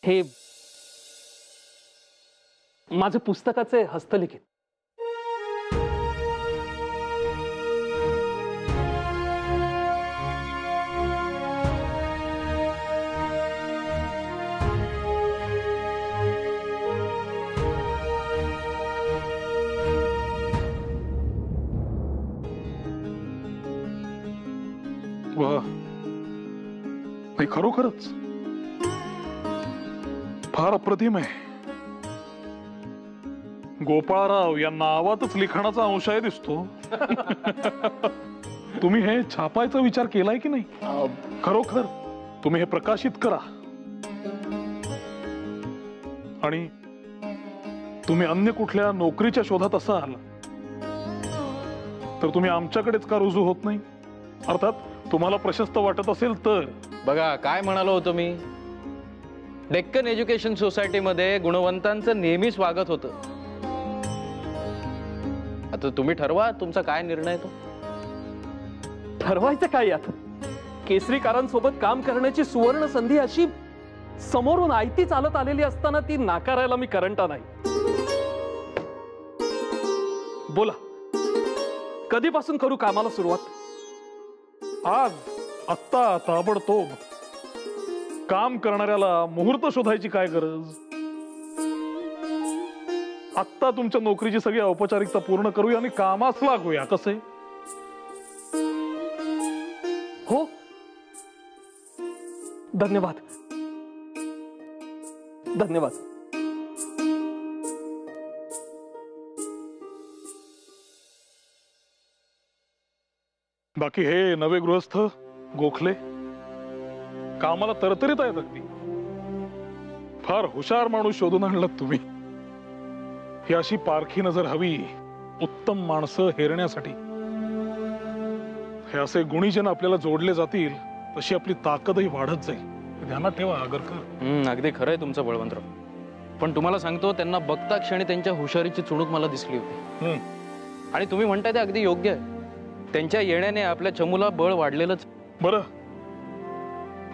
हे माझे पुस्तकाचे हस्तलिखित. नाही, खरोखरच फार अप्रतिम आहे. गोपाळराव या नावातच लिखाणाचा अंश आहे दिसतो. तुम्ही हे छापायचा विचार केलाय की नाही? खरोखर तुम्ही हे प्रकाशित करा. आणि तुम्ही अन्य कुठल्या नोकरीच्या शोधात असाल तर तुम्ही आमच्याकडेच का रुजू होत नाही? अर्थात तुम्हाला प्रशस्त वाटत असेल तर. बघा काय म्हणालो होतो मी, डेक्कन एज्युकेशन सोसायटी मध्ये गुणवंतांचं नेहमी स्वागत होतं. आता तुम्ही ठरवा तुमचा काय निर्णय तो. ठरवायचं काय यात? केसरीकारांसोबत काम करण्याची सुवर्ण संधी अशी समोरून आयती चालत आलेली असताना ती नाकारायला मी करंटा नाही. बोला, कधीपासून करू कामाला सुरुवात? आज, आत्ता, ताबडतोब. काम करणाऱ्याला मुहूर्त शोधायची काय गरज? आत्ता तुमच्या नोकरीची सगळी औपचारिकता पूर्ण करूया आणि कामास लागूया. कसे? हो, धन्यवाद. धन्यवाद. बाकी हे नवे गृहस्थ गोखले कामाला तरतरीत आहेत अगदी. फार हुशार माणूस शोधून आणलात तुम्ही. ही अशी पारखी नजर हवी उत्तम माणसं हेरण्यासाठी. हे असे गुणीजन आपल्याला जोडले जातील तशी आपली ताकदही वाढत जाईल. ध्यानात ठेवा आगरकर. अगदी खरंय तुमचं बळवंतराव. पण तुम्हाला सांगतो, त्यांना बघता क्षणी त्यांच्या हुशारीची चुणूक मला दिसली होती. आणि तुम्ही म्हणताय ते अगदी योग्य आहे. त्यांच्या येण्याने आपल्या चमूला बळ वाढलेलंच. बरं,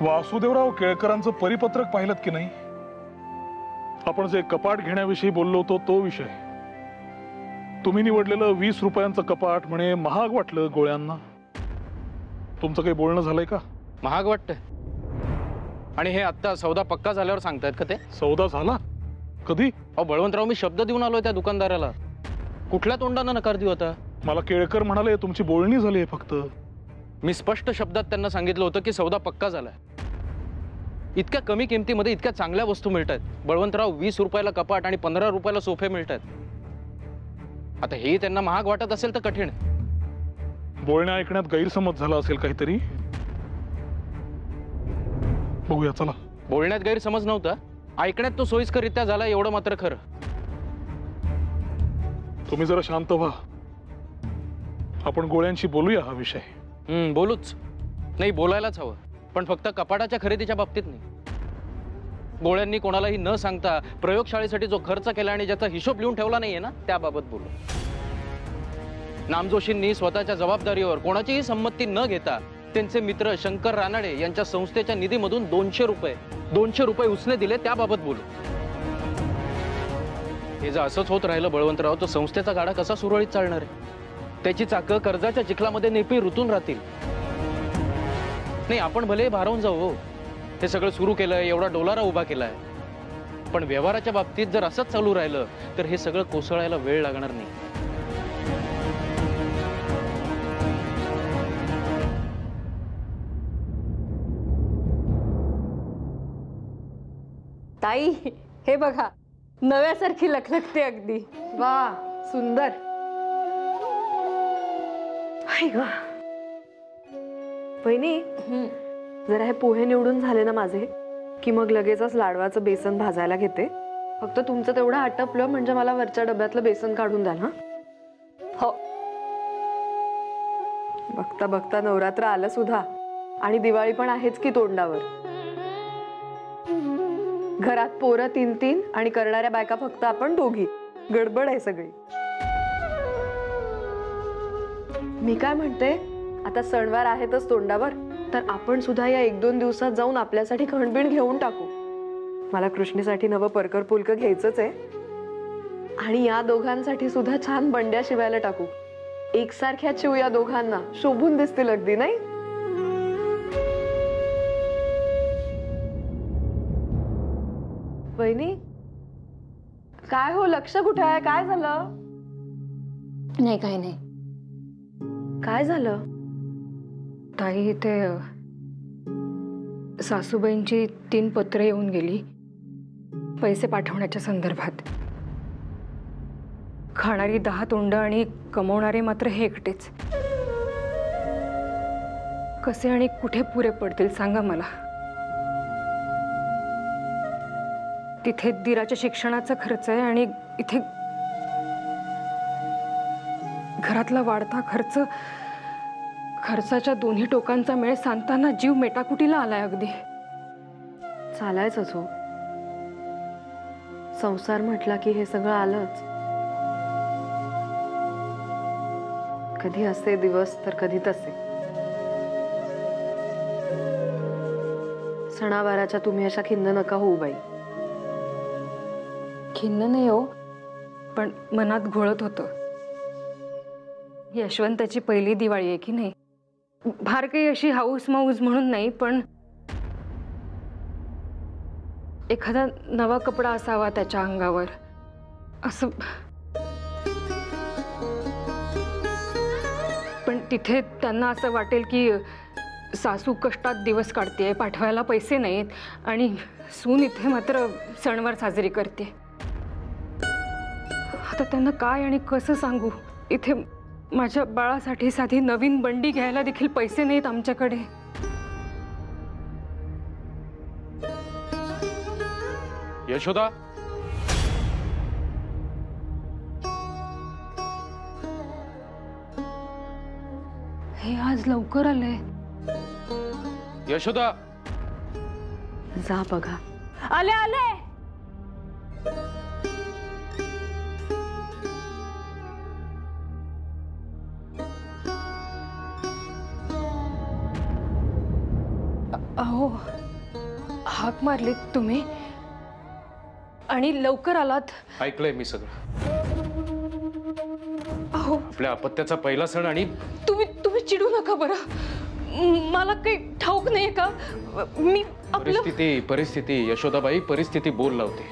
वासुदेवराव केळकरांचं परिपत्रक पाहिलं की नाही? आपण जे कपाट घेण्याविषयी बोललो होतो तो विषय. तुम्ही निवडलेलं 20 रुपयांचं कपाट म्हणे महाग वाटलं गोळ्यांना. तुमचं काही बोलणं झालंय का? महाग वाटतंय? आणि हे आता सौदा पक्का झाल्यावर सांगतायत का ते? सौदा झाला? कधी? अहो बळवंतराव, मी शब्द देऊन आलोय त्या दुकानदाराला. कुठल्या तोंडानं नकार देऊ आता? मला केळकर म्हणाले तुमची बोलणी झाली फक्त. मी स्पष्ट शब्दात त्यांना सांगितलं होतं की सौदा पक्का झालाय. इतक्या कमी किमतीमध्ये इतक्या चांगल्या वस्तू मिळतात. बळवंतराव, 20 रुपयाला कपाट आणि 15 रुपयाला सोफे मिळतात. आता हे त्यांना महाग वाटत असेल तर कठीण. बोलण्या ऐकण्यात गैरसमज झाला असेल काहीतरी. बघूया चला. बोलण्यात गैरसमज नव्हता, ऐकण्यात तो सोयीस्कररित्या झाला एवढं मात्र खरं. तुम्ही जरा शांत व्हा. आपण गोळ्यांशी बोलूया हा विषय. बोलूच. नाही, बोलायलाच हवं, पण फक्त कपाटाच्या खरेदीच्या बाबतीत नाही. गोळ्यांनी कोणालाही न सांगता प्रयोगशाळेसाठी जो खर्च केला आणि ज्याचा हिशोब लिहून ठेवला नाहीये ना, त्याबाबत बोलू. नामजोशींनी स्वतःच्या जबाबदारीवर कोणाचीही संमती न घेता त्यांचे मित्र शंकर रानाडे यांच्या संस्थेच्या निधीमधून 200 रुपये उसने दिले, त्याबाबत बोलू. हे जर असंच होत राहिलं बळवंतराव, तर संस्थेचा गाडा कसा सुरळीत चालणार आहे? त्याची चाकं कर्जाच्या चिखलामध्ये नेपी रुतून राहतील. नाही, आपण भले भारावून जाऊ हो. हे सगळं सुरू केलंय, एवढा डोलारा उभा केलाय, पण व्यवहाराच्या बाबतीत जर असंच चालू राहिलं तर हे सगळं कोसळायला वेळ लागणार नाही. ताई, हे बघा, नव्यासारखी लखलखते अगदी. वा, सुंदर. बहिणी, जरा हे पोहे निवडून झाले ना माझे की मग लगेचच लाडवाचं बेसन भाजायला घेते. फक्त तुमचं तेवढं आटपलं म्हणजे मला वरच्या डब्यातलं बेसन काढून द्या ना. हो. बघता बघता नवरात्र आलं सुद्धा आणि दिवाळी पण आहेच की तोंडावर. घरात पोरं 3-3 आणि करणाऱ्या बायका फक्त आपण दोघी. गडबड आहे सगळी. मी काय म्हणते, आता सणवार आहेतच तोंडावर, तर आपण सुद्धा या 1-2 दिवसात जाऊन आपल्यासाठी खणबिण घेऊन टाकू. मला कृष्णीसाठी नवं परकर पुलकं घ्यायचंच आहे आणि या दोघांसाठी सुद्धा छान बंड्या शिवायला टाकू. एकसारख्या शिव या दोघांना शोभून दिसतील अगदी, नाही? वहिनी, काय हो, लक्ष कुठे आहे? काय झालं? नाही काही नाही. काय झालं? ताई इथे सासूबाईंची 3 पत्र येऊन गेली पैसे पाठवण्याच्या संदर्भात. खाणारी 10 तोंड आणि कमवणारे मात्र हे एकटेच. कसे आणि कुठे पुरे पडतील सांगा मला. तिथे दिराच्या शिक्षणाचा खर्च आहे आणि इथे घरातला वाढता खर्च. खर्चाच्या दोन्ही टोकांचा मेळ सांगताना जीव मेटाकुटीला आलाय अगदी. चालायचंच हो, संसार म्हटला की हे सगळं आलंच. कधी असे दिवस तर कधी तसे. सणावाराच्या तुम्ही अशा खिन्न नका होऊ बाई. खिन्न नाही हो, पण मनात घोळत होतं. यशवंताची पहिली दिवाळी आहे की नाही. फार काही अशी हाऊस माऊस म्हणून नाही, पण एखादा नवा कपडा असावा त्याच्या अंगावर असं. पण तिथे त्यांना असं वाटेल की सासू कष्टात दिवस काढते, पाठवायला पैसे नाहीत आणि सून इथे मात्र सणवार साजरी करते. आता त्यांना काय आणि कसं सांगू. इथे माझ्या बाळासाठी साधी नवीन बंडी घ्यायला देखील पैसे नाहीत आमच्याकडे. यशोदा, हे आज लवकर आले. यशोदा, जा बघा. आले आले. अहो, हाक मारलीत तुम्ही आणि लवकर आलात. ऐकलंय मी सगळं. अहो, आपल्या अपत्याचा पहिला सण आणि तुम्ही चिडू नका बरं. मला काही ठाऊक नाहीये का. मी आपलं परिस्थिती यशोदाबाई, परिस्थिती बोल लावते.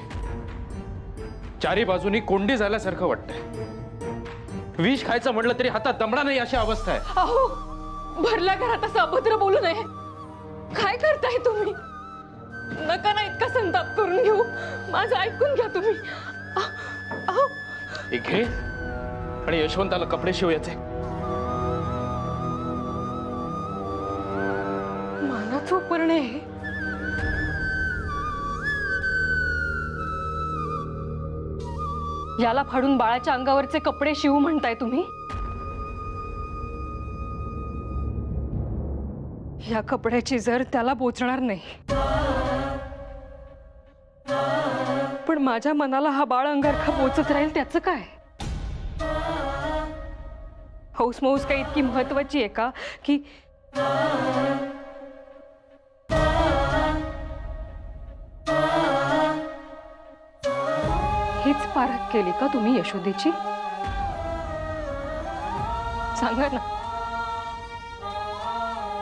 चारी बाजूनी कोंडी झाल्यासारखं वाटतंय. विष खायचं म्हटलं तरी हातात दमडा नाही अशी अवस्था आहे. अहो, भरल्या घरात असं अभद्र बोलू नये. काय करताय तुम्ही. नका ना इतका संताप करून घेऊ. माझं ऐकून घ्या तुम्ही. अहो, एक घे आणि यशवंताला कपडे शिवायचे. मानाचं उपरण आहे. याला फाडून बाळाच्या अंगावरचे कपडे शिवू म्हणताय तुम्ही. या कपड्याची जर त्याला बोचणार नाही, पण माझ्या मनाला हा बाळ अंगारखा बोचत राहील त्याचं काय. हौस मौस काही इतकी महत्वाची आहे का की हीच पारख केली का तुम्ही यशोदेची. सांगा ना,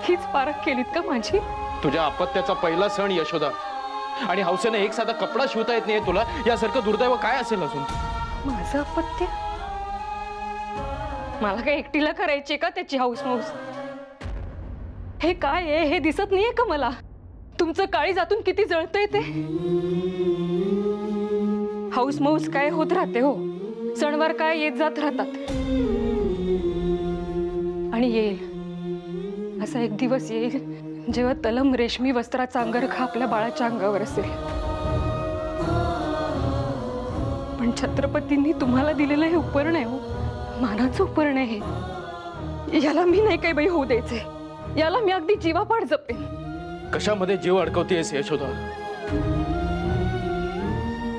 हीच पारख केलीत का माझी. तुझ्या अपत्याचा पहिला सण यशोदा आणि हौसेने एक साधा कपडा शिवता येत नाही तुला. यासारखं दुर्दैव काय असेल अजून. माझं अपत्य मला काय एकटीला करायचे का त्याची हौस मौस. हे काय आहे हे दिसत नाहीये का मला. तुमचं काळीजातून किती जळतंय ते. हौस मौस काय होत राहते हो. सणवार काय येत जात राहतात. आणि येईल असा एक दिवस येईल जेव्हा तलम रेशमी वस्त्राचा अंगरखा आपल्या बाळाच्या अंगावर असेल. पण छत्रपतींनी तुम्हाला दिलेलं हे उपरण आहे हो. मानाचं उपरण आहे. याला मी नाही काही बाई होऊ द्यायचंय. याला मी अगदी जीवापाड जपेन. कशामध्ये जीव अडकवतेस यशोदा.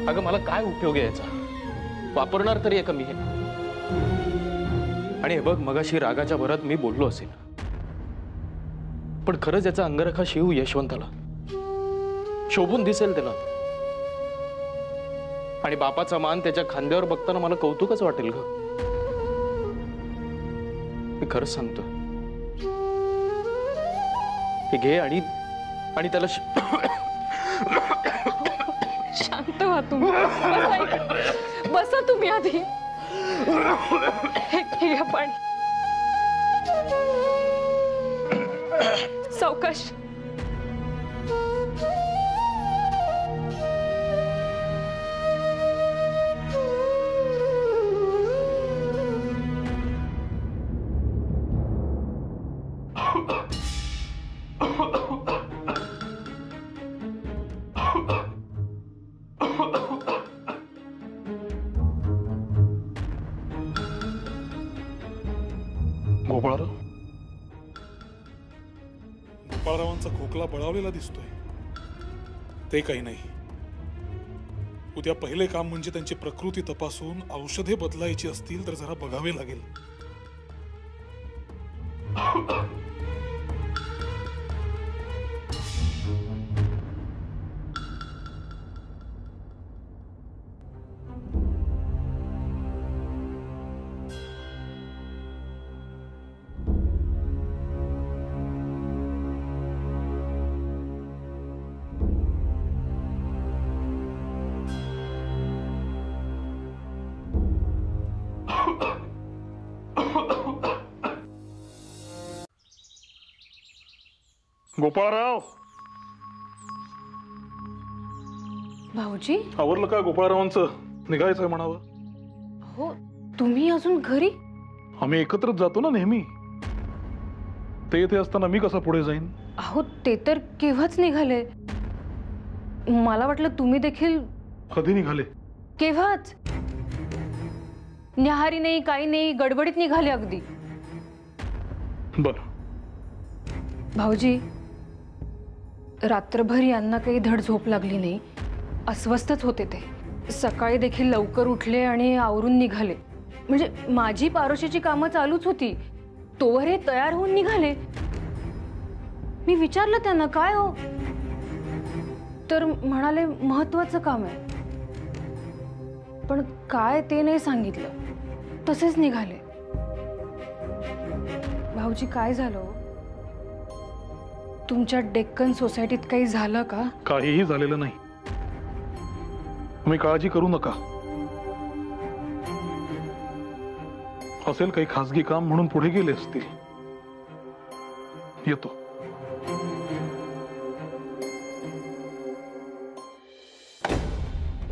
अगं मला काय उपयोग आहे याचा. वापरणार तरी आहे का मी हे. आणि हे बघ, मगाशी रागाच्या भरात मी बोललो असेल, पण खरंच याचा अंगरखा शिव यशवंताला शोभून दिसेल त्याला. आणि बापाचा मान त्याच्या खांद्यावर बघताना मला कौतुकच वाटेल ग. मी खरंच सांगतो, हे घे आणि त्याला शांत व्हा तुम्ही. बसा तुम्ही आधी. हे घ्या पाणी. सावकाश. गोपाळरावांचा खोकला बळावलेला दिसतोय. ते काही नाही. उद्या पहिले काम म्हणजे त्यांची प्रकृती तपासून औषधे बदलायची असतील तर जरा बघावे लागेल. गोपाळराव, भाऊजी. आवरलं का? गोपाळरावांचं निघायचंय म्हणावं. हो, तुम्ही अजून घरी? आम्ही एकत्रच जातो ना नेहमी. ते येथे असताना मी कसा पुढे जाईन? अहो, ते तर केव्हाच निघाले. मला वाटलं तुम्ही देखील. कधी निघाले? केव्हाच. न्याहारी नाही, काही नाही, गडबडीत निघाले अगदी. बर. भाऊजी, रात्रभर यांना काही धड झोप लागली नाही. अस्वस्थच होते ते. सकाळी देखील लवकर उठले आणि आवरून निघाले. म्हणजे माझी पारोशीची कामं चालूच होती, तोवर हे तयार होऊन निघाले. मी विचारलं त्यांना, काय हो? तर म्हणाले महत्वाचं काम आहे. पण काय ते नाही सांगितलं, तसेच निघाले. भाऊजी, काय झालं? तुमच्या डेक्कन सोसायटीत काही झालं का? काहीही झालेलं नाही. तुम्ही काळजी करू नका. असेल काही खासगी काम म्हणून पुढे गेले असतील. येतो.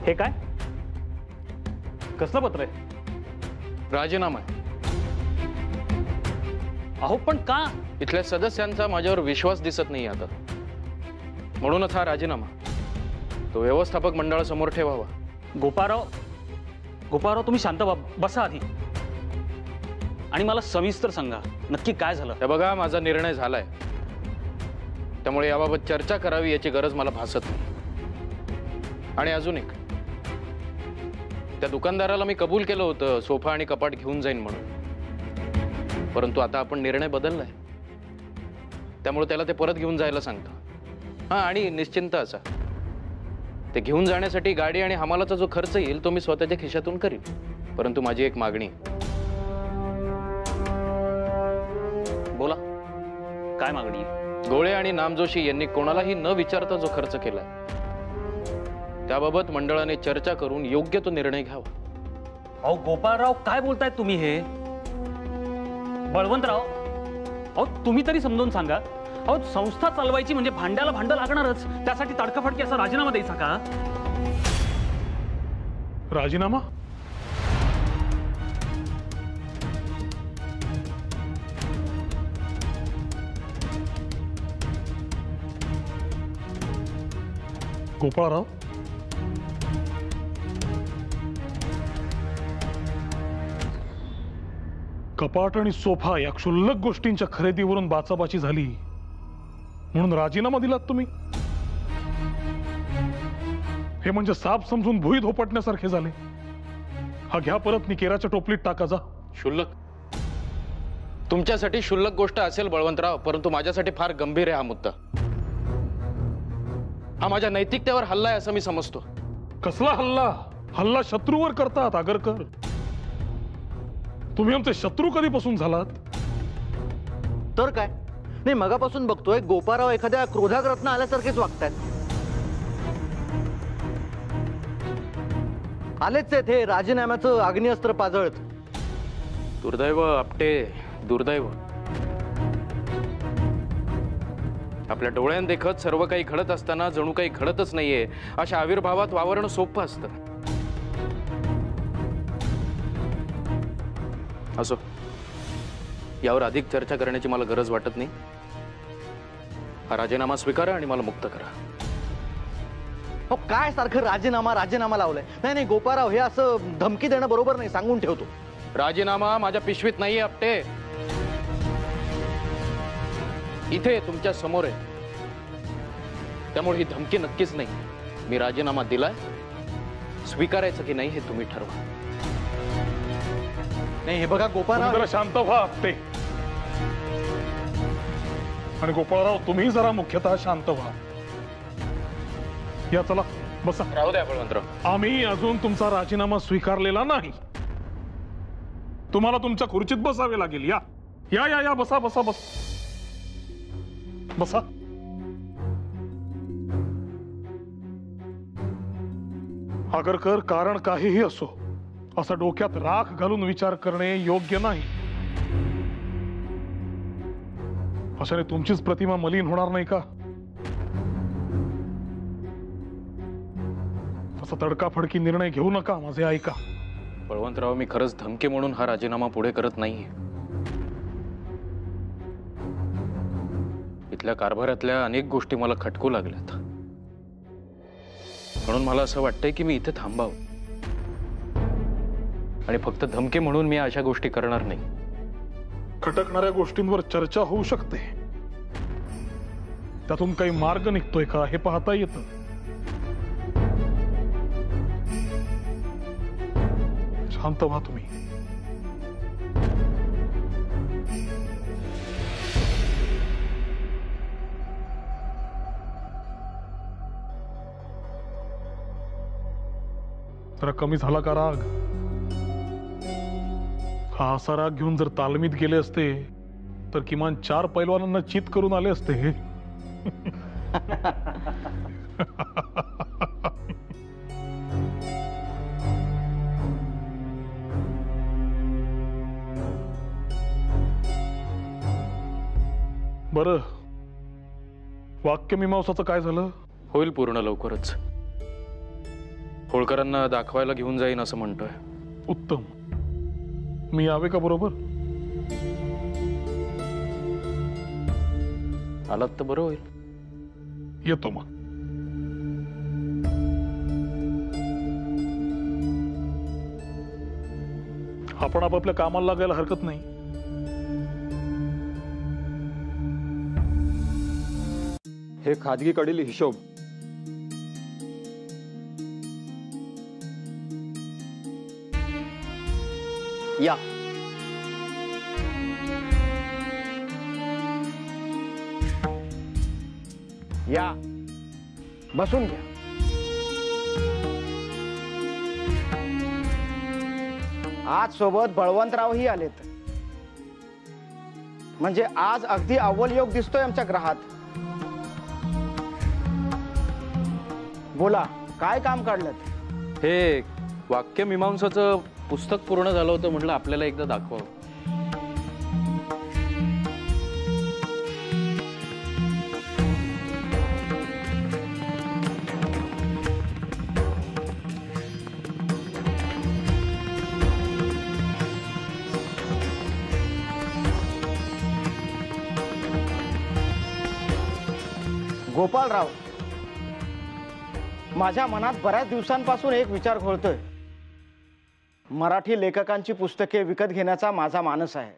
हे काय? कसलं पत्र आहे? राजीनामा आहे. अहो, पण का? इथल्या सदस्यांचा माझ्यावर विश्वास दिसत नाही आता, म्हणूनच हा राजीनामा तो व्यवस्थापक मंडळासमोर ठेवावा. गोपाळराव, तुम्ही शांत बसा आधी आणि मला सविस्तर सांगा नक्की काय झालं. हे बघा, माझा निर्णय झालाय, त्यामुळे याबाबत चर्चा करावी याची गरज मला भासत नाही. आणि अजून एक, त्या दुकानदाराला मी कबूल केलं होतं सोफा आणि कपाट घेऊन जाईन म्हणून, परंतु आता आपण निर्णय बदललाय, त्यामुळे त्याला ते परत घेऊन जायला सांगतो. हां, आणि निश्चिंत असा, ते घेऊन जाण्यासाठी गाडी आणि हमालाचा जो खर्च येईल तो मी स्वतःच्या खिशातून करीन. परंतु माझी एक मागणी. बोला, काय मागणी? गोळे आणि नामजोशी यांनी कोणालाही न विचारता जो खर्च केलाय त्याबाबत मंडळाने चर्चा करून योग्य तो निर्णय घ्यावा. अहो गोपाळराव, काय बोलताय तुम्ही हे? बळवंतराव, अहो तुम्ही तरी समजून सांगा. अहो, संस्था चालवायची म्हणजे भांड्याला भांडं लागणारच. त्यासाठी तडकाफडकी असा राजीनामा द्यायचा का? राजीनामा? गोपाळराव, कपाट आणि सोफा या क्षुल्लक गोष्टींच्या खरेदीवरून बाचाबाची झाली म्हणून राजीनामा दिलात तुम्ही? हे म्हणजे साप समजून भुईत होपटण्यासारखे झाले. हा घ्या परत, निकेराच्या टोपलीत टाका जा. शुल्लक? तुमच्यासाठी शुल्लक गोष्ट असेल बळवंतराव, परंतु माझ्यासाठी फार गंभीर आहे हा मुद्दा. हा माझ्या नैतिकतेवर हल्ला आहे असं मी समजतो. कसला हल्ला? हल्ला शत्रूवर करतात आगरकर. तुम्ही आमचे शत्रू कधीपासून झालात? तर काय नाही, मगापासून बघतोय गोपाराव एखाद्या क्रोधाग्रस्तना आल्यासारखेच वागतायत. आलेच आहेत हे राजीनाम्याचं अग्निअस्त्र पाजळत. दुर्दैव आपटे, दुर्दैव. आपल्या डोळ्यात देखत सर्व काही घडत असताना जणू काही घडतच नाहीये अशा आविर्भावात वावरणं सोपं असतं. असो, यावर अधिक चर्चा करण्याची मला गरज वाटत नाही. हा राजीनामा स्वीकारा आणि मला मुक्त करा. हो, काय सारखं राजीनामा राजीनामा लावलाय? नाही नाही गोपाराव, हे असं धमकी देणं बरोबर नाही, सांगून ठेवतो. राजीनामा माझ्या पिशवीत नाहीये आपटे, इथे तुमच्या समोर आहे. त्यामुळे ही धमकी नक्कीच नाही. मी राजीनामा दिलाय, स्वीकारायचं की नाही हे तुम्ही ठरवा. नाही हे बघा गोपाराव, जरा शांत व्हा आपटे. आणि गोपाळराव, तुम्ही जरा मुख्यतः शांत व्हा. या चला बसा. राहू द्या बळवंतराव. आम्ही अजून तुमचा राजीनामा स्वीकारलेला नाही. तुम्हाला तुमच्या खुर्चीत बसावे लागेल. या या या या बसा बसा बस बसा. आगरकर, कारण काहीही असो, असा डोक्यात राख घालून विचार करणे योग्य नाही. अशाने तुमचीच प्रतिमा मलिन होणार नाही का? असा तडकाफडकी निर्णय घेऊ नका, माझे ऐका. बळवंतराव, मी खरंच धमकी म्हणून हा राजीनामा पुढे करत नाहीये. इथल्या कारभारातल्या अनेक गोष्टी मला खटकू लागल्यात, म्हणून मला असं वाटतंय की मी इथे थांबावं. आणि फक्त धमकी म्हणून मी अशा गोष्टी करणार नाही. खटकणाऱ्या गोष्टींवर चर्चा होऊ शकते, त्यातून काही मार्ग निघतोय का हे पाहता येतं. शांत व्हा तुम्ही. जरा कमी झाला का राग? हा असा राग घेऊन जर तालमीत गेले असते तर किमान 4 पैलवानांना चित करून आले असते. बरं, वाक्यमीमांसाचं काय झालं? होईल पूर्ण लवकरच. होळकरांना दाखवायला घेऊन जाईन असं म्हणतोय. उत्तम. मी यावे का बरोबर? आलात तर बरं होईल. येतो मग. आपण आपापल्या कामाला लागायला हरकत नाही. हे खाजगीकडील हिशोब. या या बसून घ्या. आज सोबत बळवंतरावही आलेत. म्हणजे आज अगदी अव्वल योग दिसतोय आमच्या ग्रहात. बोला, काय काम काढलं? हे वाक्यमीमांसाचं पुस्तक पूर्ण झालं होतं, म्हटलं आपल्याला एकदा दाखवावं. गोपाळराव, माझ्या मनात बऱ्याच दिवसांपासून एक विचार घोळतोय. मराठी लेखकांची पुस्तके विकत घेण्याचा माझा मानस आहे.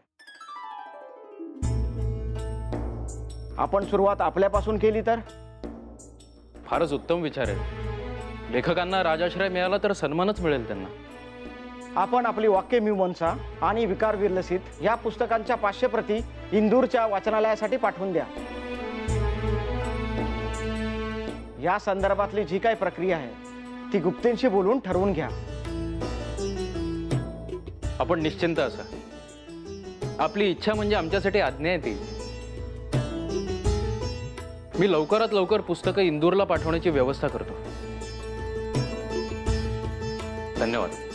आपण सुरुवात आपल्यापासून केली तर? फारच उत्तम विचार आहे. लेखकांना राजाश्रय मिळाला तर सन्मानच मिळेल त्यांना. आपण आपली वाक्यमीमांसा आणि विकार विलसित या पुस्तकांच्या 500 प्रती इंदूरच्या वाचनालयासाठी पाठवून द्या. या संदर्भातली जी काही प्रक्रिया आहे ती गुप्तेंशी बोलून ठरवून घ्या. आपण निश्चिंत असा. आपली इच्छा म्हणजे आमच्यासाठी आज्ञा आहे ती. मी लवकरात लवकर पुस्तकं इंदूरला पाठवण्याची व्यवस्था करतो. धन्यवाद.